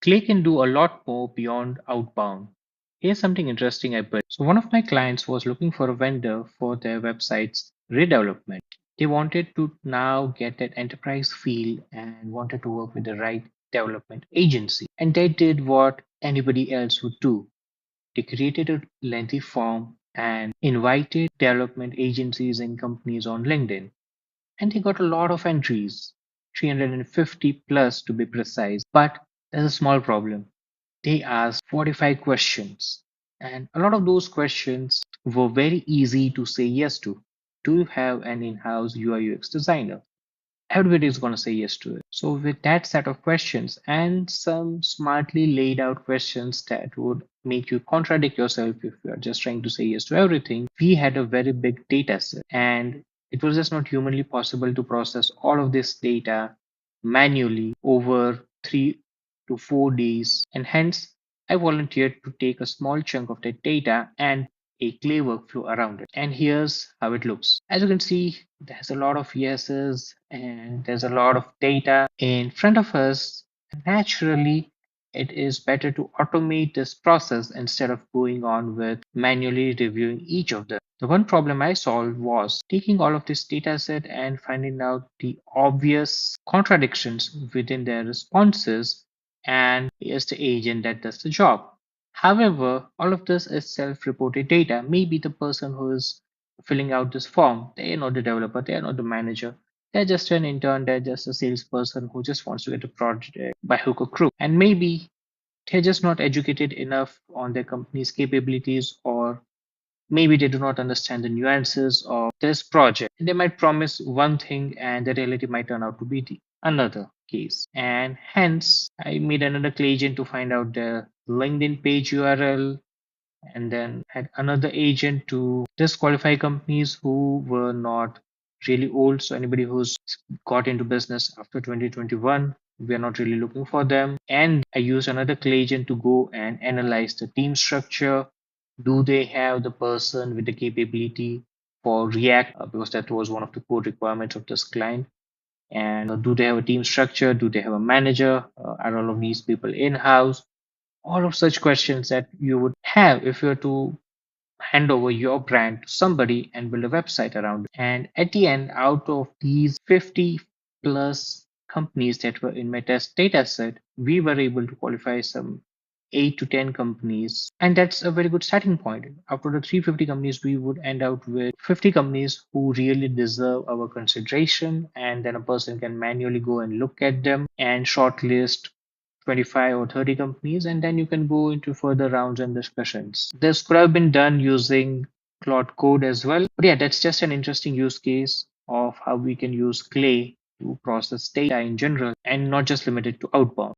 Clay can do a lot more beyond outbound. Here's something interesting I built. So one of my clients was looking for a vendor for their website's redevelopment. They wanted to now get that enterprise feel and wanted to work with the right development agency. And they did what anybody else would do. They created a lengthy form and invited development agencies and companies on LinkedIn. And they got a lot of entries, 350 plus to be precise. But there's a small problem. They asked 45 questions, and a lot of those questions were very easy to say yes to. Do you have an in house UI UX designer? Everybody is going to say yes to it. So, with that set of questions and some smartly laid out questions that would make you contradict yourself if you are just trying to say yes to everything, we had a very big data set. And it was just not humanly possible to process all of this data manually over 3 to 4 days. And hence, I volunteered to take a small chunk of that data and a Clay workflow around it. And here's how it looks. As you can see, there's a lot of yeses and there's a lot of data in front of us. Naturally, it is better to automate this process instead of going on with manually reviewing each of them. The one problem I solved was taking all of this data set and finding out the obvious contradictions within their responses, and here's the agent that does the job. However, all of this is self-reported data. Maybe the person who is filling out this form, they are not the developer, they are not the manager. They're just an intern, they're just a salesperson who just wants to get a project by hook or crook. And maybe they're just not educated enough on their company's capabilities, or maybe they do not understand the nuances of this project. They might promise one thing and the reality might turn out to be the another case. And hence, I made another clay agent to find out their LinkedIn page URL, and then had another agent to disqualify companies who were not really old. So anybody who's got into business after 2021, we are not really looking for them. And I used another clay agent to go and analyze the team structure. Do they have the person with the capability for React? Because that was one of the core requirements of this client. And do they have a team structure? Do they have a manager? Are all of these people in house? All of such questions that you would have if you were to hand over your brand to somebody and build a website around it. And at the end, out of these 50 plus companies that were in my test data set, we were able to qualify some 8 to 10 companies. And that's a very good starting point. After the 350 companies, we would end out with 50 companies who really deserve our consideration. And then a person can manually go and look at them and shortlist 25 or 30 companies, and then you can go into further rounds and discussions. This could have been done using Claude Code as well. But yeah, that's just an interesting use case of how we can use Clay to process data in general and not just limited to outbound.